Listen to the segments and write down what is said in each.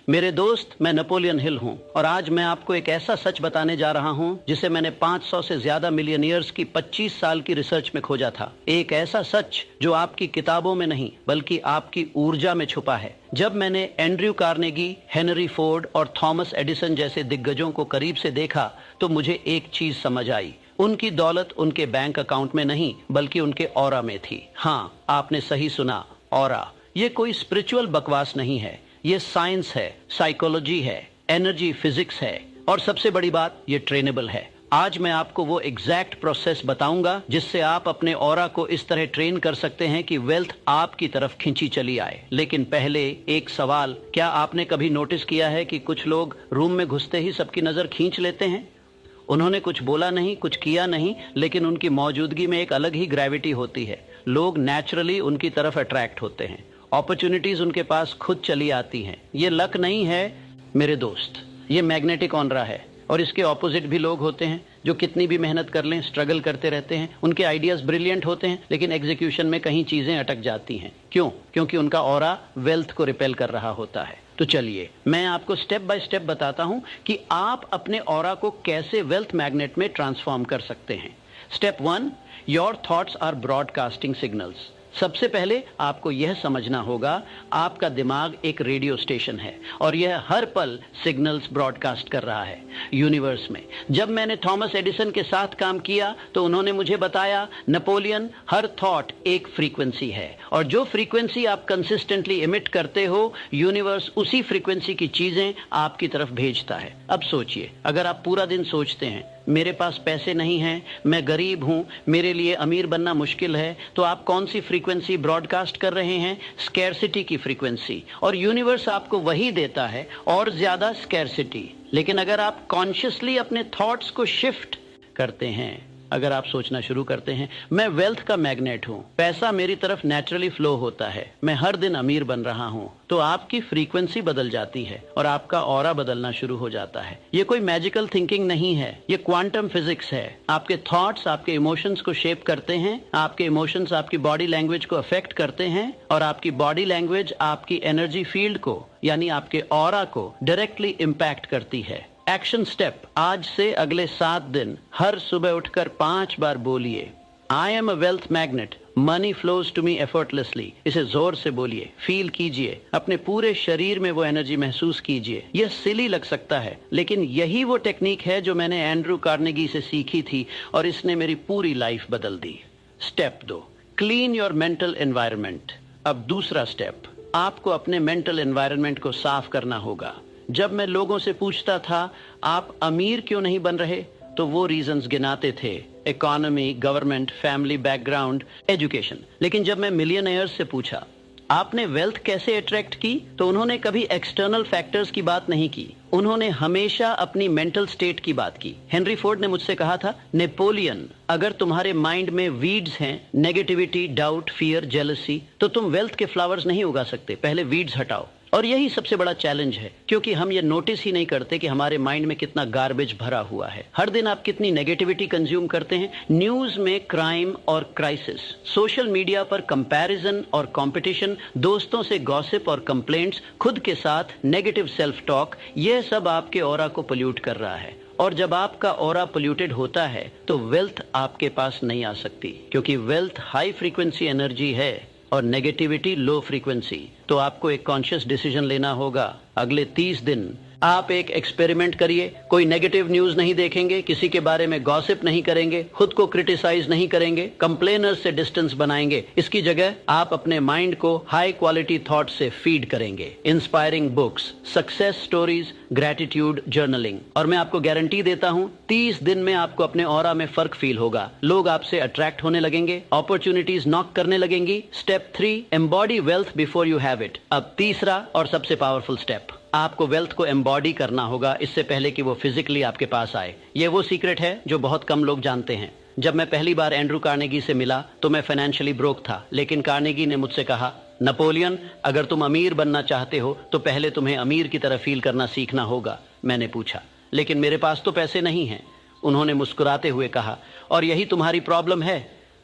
मेरे दोस्त, मैं नेपोलियन हिल हूं और आज मैं आपको एक ऐसा सच बताने जा रहा हूं जिसे मैंने 500 से ज्यादा मिलियनियर्स की 25 साल की रिसर्च में खोजा था। एक ऐसा सच जो आपकी किताबों में नहीं बल्कि आपकी ऊर्जा में छुपा है। जब मैंने एंड्रयू कार्नेगी, हेनरी फोर्ड और थॉमस एडिसन जैसे दिग्गजों को करीब से देखा तो मुझे एक चीज समझ आई। उनकी दौलत उनके बैंक अकाउंट में नहीं बल्कि उनके ऑरा में थी। हाँ, आपने सही सुना, ऑरा। ये कोई स्पिरिचुअल बकवास नहीं है, ये साइंस है, साइकोलॉजी है, एनर्जी फिजिक्स है और सबसे बड़ी बात, ये ट्रेनेबल है। आज मैं आपको वो एग्जैक्ट प्रोसेस बताऊंगा जिससे आप अपने ऑरा को इस तरह ट्रेन कर सकते हैं कि वेल्थ आपकी तरफ खिंची चली आए। लेकिन पहले एक सवाल, क्या आपने कभी नोटिस किया है कि कुछ लोग रूम में घुसते ही सबकी नजर खींच लेते हैं? उन्होंने कुछ बोला नहीं, कुछ किया नहीं, लेकिन उनकी मौजूदगी में एक अलग ही ग्रेविटी होती है। लोग नेचुरली उनकी तरफ अट्रैक्ट होते हैं, अपॉर्चुनिटीज उनके पास खुद चली आती हैं। ये लक नहीं है मेरे दोस्त, ये मैग्नेटिक ऑनरा है। और इसके ऑपोजिट भी लोग होते हैं जो कितनी भी मेहनत कर लें, स्ट्रगल करते रहते हैं। उनके आइडियाज ब्रिलियंट होते हैं लेकिन एग्जीक्यूशन में कहीं चीजें अटक जाती हैं। क्यों? क्योंकि उनका ऑरा वेल्थ को रिपेल कर रहा होता है। तो चलिए मैं आपको स्टेप बाय स्टेप बताता हूं कि आप अपने ऑरा को कैसे वेल्थ मैग्नेट में ट्रांसफॉर्म कर सकते हैं। Step 1, your thoughts are broadcasting signals. सबसे पहले आपको यह समझना होगा, आपका दिमाग एक रेडियो स्टेशन है और यह हर पल सिग्नल्स ब्रॉडकास्ट कर रहा है यूनिवर्स में। जब मैंने थॉमस एडिसन के साथ काम किया तो उन्होंने मुझे बताया, नेपोलियन, हर थॉट एक फ्रीक्वेंसी है और जो फ्रीक्वेंसी आप कंसिस्टेंटली इमिट करते हो, यूनिवर्स उसी फ्रीक्वेंसी की चीजें आपकी तरफ भेजता है। अब सोचिए, अगर आप पूरा दिन सोचते हैं मेरे पास पैसे नहीं हैं, मैं गरीब हूं, मेरे लिए अमीर बनना मुश्किल है, तो आप कौन सी फ्रीक्वेंसी ब्रॉडकास्ट कर रहे हैं? स्कैरसिटी की फ्रीक्वेंसी। और यूनिवर्स आपको वही देता है और ज्यादा स्कैरसिटी। लेकिन अगर आप कॉन्शियसली अपने थॉट्स को शिफ्ट करते हैं, अगर आप सोचना शुरू करते हैं, मैं वेल्थ का मैग्नेट हूं, पैसा मेरी तरफ नेचुरली फ्लो होता है, मैं हर दिन अमीर बन रहा हूं, तो आपकी फ्रीक्वेंसी बदल जाती है और आपका ऑरा बदलना शुरू हो जाता है। ये कोई मैजिकल थिंकिंग नहीं है, ये क्वांटम फिजिक्स है। आपके थॉट्स आपके इमोशंस को शेप करते हैं, आपके इमोशंस आपकी बॉडी लैंग्वेज को अफेक्ट करते हैं और आपकी बॉडी लैंग्वेज आपकी एनर्जी फील्ड को यानी आपके ऑरा को डायरेक्टली इम्पैक्ट करती है। एक्शन स्टेप, आज से अगले 7 दिन हर सुबह उठकर 5 बार बोलिए, I am a wealth magnet, money flows to me effortlessly. इसे जोर से बोलिए, फील कीजिए, अपने पूरे शरीर में वो एनर्जी महसूस कीजिए। यह सिली लग सकता है लेकिन यही वो टेक्निक है जो मैंने एंड्रयू कार्नेगी से सीखी थी और इसने मेरी पूरी लाइफ बदल दी। Step 2, clean your mental environment. अब दूसरा स्टेप, आपको अपने मेंटल एनवायरनमेंट को साफ करना होगा। जब मैं लोगों से पूछता था आप अमीर क्यों नहीं बन रहे, तो वो रीजंस गिनाते थे, economy, government, family background, education. लेकिन जब मैं मिलियनेयर्स से पूछा आपने वेल्थ कैसे अट्रैक्ट की, तो उन्होंने कभी एक्सटर्नल फैक्टर्स की बात नहीं की, उन्होंने हमेशा अपनी मेंटल स्टेट की बात की। हेनरी फोर्ड ने मुझसे कहा था, नेपोलियन, अगर तुम्हारे माइंड में वीड्स हैं, नेगेटिविटी, डाउट, फियर, जेलसी, तो तुम वेल्थ के फ्लावर्स नहीं उगा सकते, पहले वीड्स हटाओ। और यही सबसे बड़ा चैलेंज है क्योंकि हम ये नोटिस ही नहीं करते कि हमारे माइंड में कितना गार्बेज भरा हुआ है। हर दिन आप कितनी नेगेटिविटी कंज्यूम करते हैं। न्यूज में क्राइम और क्राइसिस, सोशल मीडिया पर कंपैरिजन और कंपटीशन, दोस्तों से गॉसिप और कंप्लेंट्स, खुद के साथ नेगेटिव सेल्फ टॉक, यह सब आपके ऑरा को पोल्यूट कर रहा है। और जब आपका ऑरा पोल्यूटेड होता है तो वेल्थ आपके पास नहीं आ सकती, क्योंकि वेल्थ हाई फ्रीक्वेंसी एनर्जी है और नेगेटिविटी लो फ्रीक्वेंसी। तो आपको एक कॉन्शियस डिसीजन लेना होगा। अगले 30 दिन आप एक एक्सपेरिमेंट करिए, कोई नेगेटिव न्यूज नहीं देखेंगे, किसी के बारे में गॉसिप नहीं करेंगे, खुद को क्रिटिसाइज नहीं करेंगे, कंप्लेनर्स से डिस्टेंस बनाएंगे। इसकी जगह आप अपने माइंड को हाई क्वालिटी थॉट से फीड करेंगे। Inspiring books, success stories, gratitude journaling. और मैं आपको गारंटी देता हूं 30 दिन में आपको अपने ऑरा में फर्क फील होगा। लोग आपसे अट्रैक्ट होने लगेंगे, अपॉर्चुनिटीज नॉक करने लगेंगी। Step 3, embody wealth before you have it. अब तीसरा और सबसे पावरफुल स्टेप, आपको वेल्थ को एम्बॉडी करना होगा इससे पहले कि वो फिजिकली आपके पास आए। ये वो सीक्रेट है जो बहुत कम लोग जानते हैं। जब मैं पहली बार एंड्रयू कार्नेगी से मिला तो मैं फाइनेंशियली ब्रोक था, लेकिन कार्नेगी ने मुझसे कहा, नेपोलियन, अगर तुम अमीर बनना चाहते हो तो पहले तुम्हें अमीर की तरह फील करना सीखना होगा। मैंने पूछा, लेकिन मेरे पास तो पैसे नहीं हैं। उन्होंने मुस्कुराते हुए कहा, और यही तुम्हारी प्रॉब्लम है,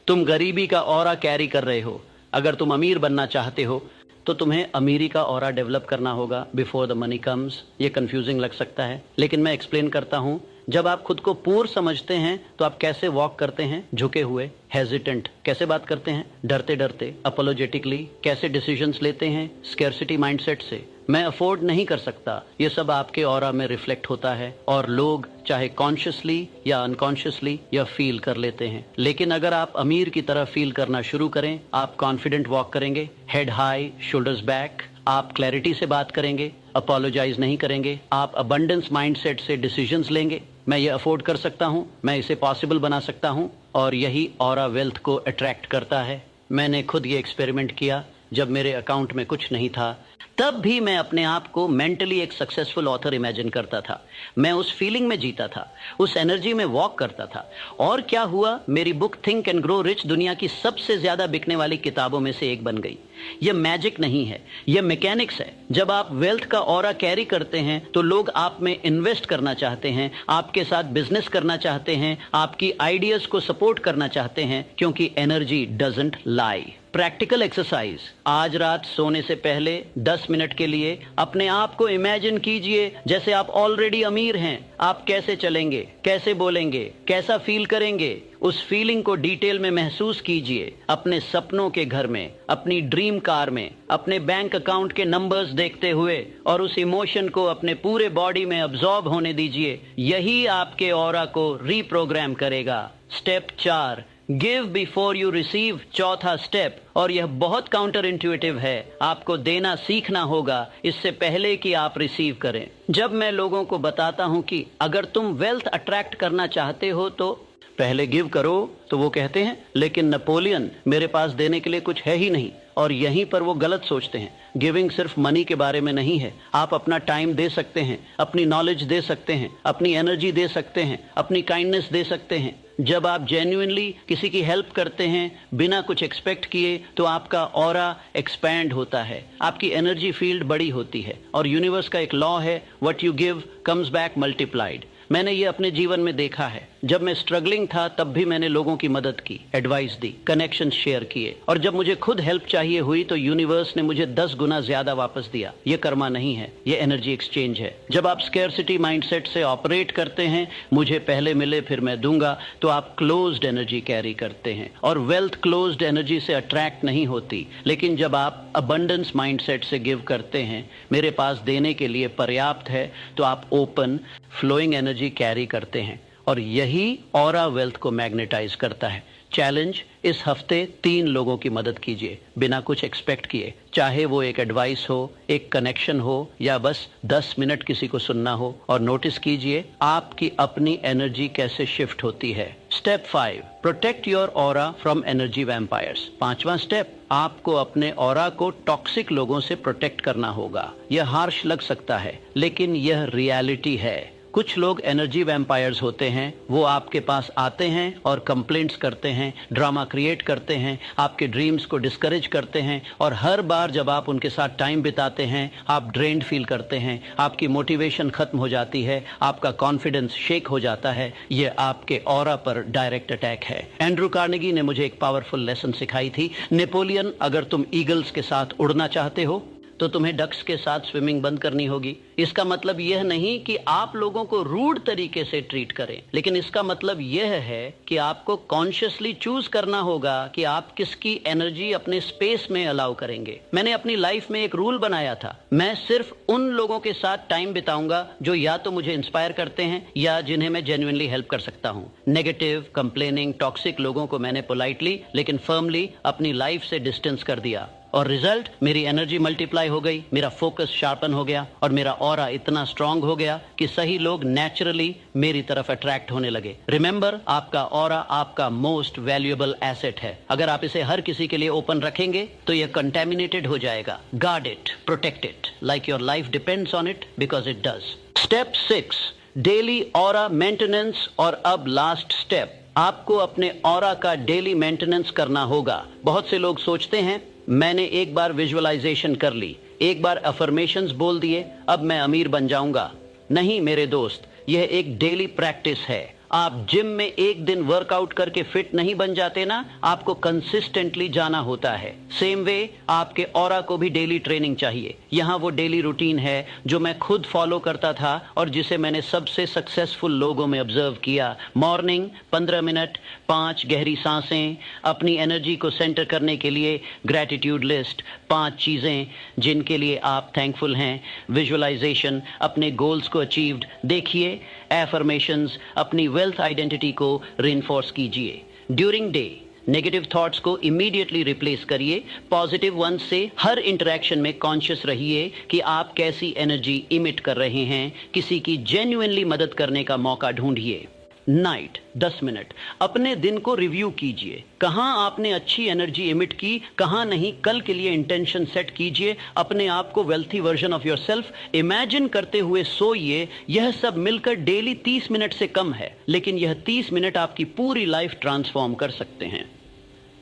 तुम गरीबी का ऑरा कैरी कर रहे हो। अगर तुम अमीर बनना चाहते हो तो तुम्हें अमीरी का ऑरा डेवलप करना होगा बिफोर द मनी कम्स। ये कंफ्यूजिंग लग सकता है, लेकिन मैं एक्सप्लेन करता हूँ। जब आप खुद को पूर समझते हैं तो आप कैसे वॉक करते हैं? झुके हुए, हेजिटेंट। कैसे बात करते हैं? डरते डरते, अपोलोजेटिकली। कैसे डिसीजंस लेते हैं? स्कैर्सिटी माइंडसेट से। मैं अफोर्ड नहीं कर सकता, ये सब आपके ऑरा में रिफ्लेक्ट होता है और लोग चाहे कॉन्शियसली या अनकॉन्शियसली या फील कर लेते हैं। लेकिन अगर आप अमीर की तरह फील करना शुरू करें, आप कॉन्फिडेंट वॉक करेंगे, हेड हाई, शोल्डर्स बैक। आप क्लैरिटी से बात करेंगे, अपोलोजाइज नहीं करेंगे। आप अबंडेंस माइंडसेट से डिसीजंस लेंगे। मैं ये अफोर्ड कर सकता हूँ, मैं इसे पॉसिबल बना सकता हूँ, और यही ऑरा वेल्थ को अट्रैक्ट करता है। मैंने खुद ये एक्सपेरिमेंट किया। जब मेरे अकाउंट में कुछ नहीं था, तब भी मैं अपने आप को मेंटली एक सक्सेसफुल ऑथर इमेजिन करता था। मैं उस फीलिंग में जीता था, उस एनर्जी में वॉक करता था। और क्या हुआ? मेरी book think and grow rich दुनिया की सबसे ज्यादा बिकने वाली किताबों में से एक बन गई। यह मैजिक नहीं है, यह मैकेनिक्स है। जब आप वेल्थ का ऑरा कैरी करते हैं तो लोग आप में इन्वेस्ट करना चाहते हैं, आपके साथ बिजनेस करना चाहते हैं, आपकी आइडियाज को सपोर्ट करना चाहते हैं, क्योंकि energy doesn't lie. Practical exercise. आज रात सोने से पहले 10 मिनट के लिए अपने आप को इमेजिन कीजिए जैसे आप ऑलरेडी अमीर हैं। आप कैसे चलेंगे, कैसे बोलेंगे, कैसा फील करेंगे, उस फीलिंग को डिटेल में महसूस कीजिए। अपने सपनों के घर में, अपनी ड्रीम कार में, अपने बैंक अकाउंट के नंबर्स देखते हुए, और उस इमोशन को अपने पूरे बॉडी में अब्सॉर्ब होने दीजिए। यही आपके ऑरा को रीप्रोग्राम करेगा। Step 4, give before you receive. चौथा स्टेप, और यह बहुत काउंटर इंट्यूटिव है। आपको देना सीखना होगा इससे पहले कि आप रिसीव करें। जब मैं लोगों को बताता हूं कि अगर तुम वेल्थ अट्रैक्ट करना चाहते हो तो पहले गिव करो, तो वो कहते हैं लेकिन नेपोलियन, मेरे पास देने के लिए कुछ है ही नहीं। और यहीं पर वो गलत सोचते हैं। गिविंग सिर्फ मनी के बारे में नहीं है। आप अपना टाइम दे सकते हैं, अपनी नॉलेज दे सकते हैं, अपनी एनर्जी दे सकते हैं, अपनी काइंडनेस दे सकते हैं। जब आप जेन्युइनली किसी की हेल्प करते हैं बिना कुछ एक्सपेक्ट किए, तो आपका ऑरा एक्सपैंड होता है, आपकी एनर्जी फील्ड बड़ी होती है। और यूनिवर्स का एक लॉ है, what you give comes back multiplied. मैंने ये अपने जीवन में देखा है। जब मैं स्ट्रगलिंग था तब भी मैंने लोगों की मदद की, एडवाइस दी, कनेक्शन शेयर किए, और जब मुझे खुद हेल्प चाहिए हुई तो यूनिवर्स ने मुझे 10 गुना ज्यादा वापस दिया। ये कर्मा नहीं है, ये एनर्जी एक्सचेंज है। जब आप स्कैर्सिटी माइंडसेट से ऑपरेट करते हैं, मुझे पहले मिले फिर मैं दूंगा, तो आप क्लोज्ड एनर्जी कैरी करते हैं। और वेल्थ क्लोज्ड एनर्जी से अट्रैक्ट नहीं होती। लेकिन जब आप अबंडेंस माइंडसेट से गिव करते हैं, मेरे पास देने के लिए पर्याप्त है, तो आप ओपन फ्लोइंग एनर्जी कैरी करते हैं। और यही ऑरा वेल्थ को मैग्नेटाइज करता है। चैलेंज, इस हफ्ते 3 लोगों की मदद कीजिए बिना कुछ एक्सपेक्ट किए। चाहे वो एक एडवाइस हो, एक कनेक्शन हो, या बस 10 मिनट किसी को सुनना हो। और नोटिस कीजिए आपकी अपनी एनर्जी कैसे शिफ्ट होती है। Step 5, protect your aura from energy vampires. 5वां स्टेप, आपको अपने ऑरा को टॉक्सिक लोगों से प्रोटेक्ट करना होगा। यह हार्श लग सकता है, लेकिन यह रियलिटी है। कुछ लोग एनर्जी वैम्पायर्स होते हैं। वो आपके पास आते हैं और कंप्लेंट्स करते हैं, ड्रामा क्रिएट करते हैं, आपके ड्रीम्स को डिस्करेज करते हैं। और हर बार जब आप उनके साथ टाइम बिताते हैं, आप ड्रेन्ड फील करते हैं, आपकी मोटिवेशन खत्म हो जाती है, आपका कॉन्फिडेंस शेक हो जाता है। ये आपके ऑरा पर डायरेक्ट अटैक है। एंड्रू कार्नेगी ने मुझे एक पावरफुल लेसन सिखाई थी। नेपोलियन, अगर तुम ईगल्स के साथ उड़ना चाहते हो तो तुम्हें डक्स के साथ स्विमिंग बंद करनी होगी। इसका मतलब यह नहीं कि आप लोगों को रूड तरीके से ट्रीट करें, लेकिन इसका मतलब यह है कि आपको कॉन्शियसली चूज करना होगा कि आप किसकी एनर्जी अपने स्पेस में अलाउ करेंगे। मैंने अपनी लाइफ में एक रूल बनाया था, मैं सिर्फ उन लोगों के साथ टाइम बिताऊंगा जो या तो मुझे इंस्पायर करते हैं या जिन्हें मैं जेन्युइनली हेल्प कर सकता हूं। नेगेटिव, कंप्लेनिंग, टॉक्सिक लोगों को मैंने पोलाइटली लेकिन फर्मली अपनी लाइफ से डिस्टेंस कर दिया। और रिजल्ट, मेरी एनर्जी मल्टीप्लाई हो गई, मेरा फोकस शार्पन हो गया, और मेरा ऑरा इतना स्ट्रांग हो गया कि सही लोग नेचुरली मेरी तरफ अट्रैक्ट होने लगे। रिमेंबर, आपका ऑरा आपका मोस्ट वैल्यूएबल एसेट है। अगर आप इसे हर किसी के लिए ओपन रखेंगे तो यह कंटेमिनेटेड हो जाएगा। Guard it, protect it like your life depends on it, because it does. Step 6, daily aura maintenance. और अब लास्ट स्टेप, आपको अपने ऑरा का डेली मेंटेनेंस करना होगा। बहुत से लोग सोचते हैं मैंने एक बार विजुअलाइजेशन कर ली, एक बार अफर्मेशंस बोल दिए, अब मैं अमीर बन जाऊंगा। नहीं मेरे दोस्त, यह एक डेली प्रैक्टिस है। आप जिम में एक दिन वर्कआउट करके फिट नहीं बन जाते ना, आपको कंसिस्टेंटली जाना होता है। सेम वे आपके ऑरा को भी डेली ट्रेनिंग चाहिए। यहाँ वो डेली रूटीन है जो मैं खुद फॉलो करता था और जिसे मैंने सबसे सक्सेसफुल लोगों में ऑब्जर्व किया। मॉर्निंग 15 मिनट, 5 गहरी सांसें, अपनी एनर्जी को सेंटर करने के लिए ग्रैटिट्यूड लिस्ट, 5 चीज़ें जिनके लिए आप थैंकफुल हैं, विजुअलाइजेशन, अपने गोल्स को अचीव्ड देखिए, एफर्मेशंस, अपनी वेल्थ आइडेंटिटी को रिइंफोर्स कीजिए। ड्यूरिंग डे नेगेटिव थॉट्स को इमीडिएटली रिप्लेस करिए, पॉजिटिव वन से हर इंटरेक्शन में कॉन्शियस रहिए कि आप कैसी एनर्जी इमिट कर रहे हैं। किसी की जेन्युइनली मदद करने का मौका ढूंढिए। नाइट 10 मिनट अपने दिन को रिव्यू कीजिए, कहां आपने अच्छी एनर्जी इमिट की, कहां नहीं। कल के लिए इंटेंशन सेट कीजिए, अपने आप को wealthy version of yourself imagine करते हुए सोइए। यह सब मिलकर डेली 30 मिनट से कम है, लेकिन यह 30 मिनट आपकी पूरी लाइफ ट्रांसफॉर्म कर सकते हैं।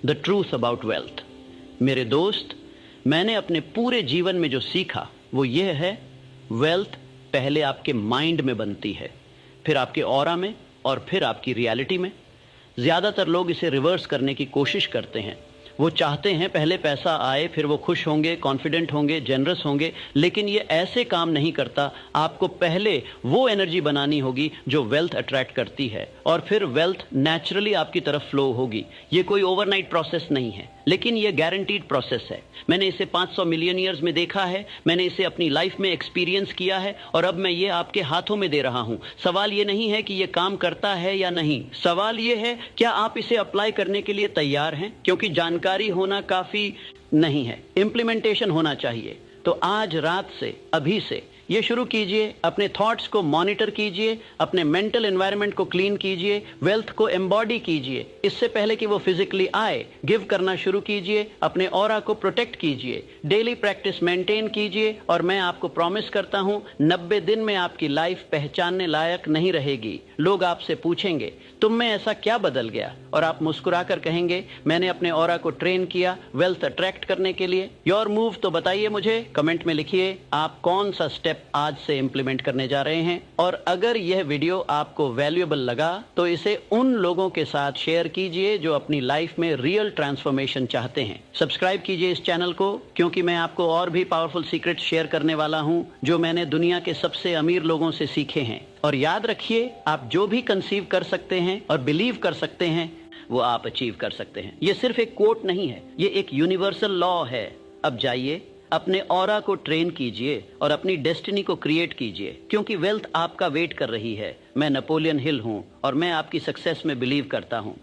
The truth about wealth. मेरे दोस्त, मैंने अपने पूरे जीवन में जो सीखा वो यह है, वेल्थ पहले आपके माइंड में बनती है, फिर आपके ऑरा में और फिर आपकी रियलिटी में। ज़्यादातर लोग इसे रिवर्स करने की कोशिश करते हैं। वो चाहते हैं पहले पैसा आए, फिर वो खुश होंगे, कॉन्फिडेंट होंगे, जेनरस होंगे, लेकिन ये ऐसे काम नहीं करता। आपको पहले वो एनर्जी बनानी होगी जो वेल्थ अट्रैक्ट करती है, और फिर वेल्थ नेचुरली आपकी तरफ फ्लो होगी। ये कोई ओवरनाइट प्रोसेस नहीं है, लेकिन ये गारंटीड प्रोसेस है। मैंने इसे 500 मिलियन ईयर्स में देखा है, मैंने इसे अपनी लाइफ में एक्सपीरियंस किया है, और अब मैं ये आपके हाथों में दे रहा हूं। सवाल ये नहीं है कि ये काम करता है या नहीं, सवाल ये है क्या आप इसे अप्लाई करने के लिए तैयार हैं। क्योंकि जानकारी होना काफी नहीं है, इंप्लीमेंटेशन होना चाहिए। तो आज रात से, अभी से ये शुरू कीजिए, अपने थॉट्स को मॉनिटर कीजिए, अपने मेंटल एनवायरनमेंट को क्लीन कीजिए, वेल्थ को एम्बॉडी कीजिए। इससे पहले कि वो फिजिकली आए, गिव करना शुरू कीजिए, अपने ऑरा को प्रोटेक्ट कीजिए, डेली प्रैक्टिस मेंटेन कीजिए, और मैं आपको प्रॉमिस करता हूं 90 दिन में आपकी लाइफ पहचानने लायक नहीं रहेगी। लोग आपसे पूछेंगे तुम में ऐसा क्या बदल गया, और आप मुस्कुराकर कहेंगे मैंने अपने ऑरा को ट्रेन किया वेल्थ अट्रैक्ट करने के लिए। योर मूव तो बताइए मुझे, कमेंट में लिखिए आप कौन सा स्टेप आज से इंप्लीमेंट करने जा रहे हैं। और अगर यह वीडियो आपको वैल्यूएबल लगा तो इसे उन लोगों के साथ शेयर कीजिए जो अपनी लाइफ में रियल ट्रांसफॉर्मेशन चाहते हैं। सब्सक्राइब कीजिए इस चैनल को, क्योंकि मैं आपको और भी पावरफुल सीक्रेट शेयर करने वाला हूं जो मैंने दुनिया के सबसे अमीर लोगों से सीखे हैं। और याद रखिए, आप जो भी कंसीव कर सकते हैं और बिलीव कर सकते हैं वो आप अचीव कर सकते हैं। ये सिर्फ एक कोट नहीं है, ये एक यूनिवर्सल लॉ है। अब जाइए, अपने ऑरा को ट्रेन कीजिए और अपनी डेस्टिनी को क्रिएट कीजिए, क्योंकि वेल्थ आपका वेट कर रही है। मैं नेपोलियन हिल हूं और मैं आपकी सक्सेस में बिलीव करता हूं।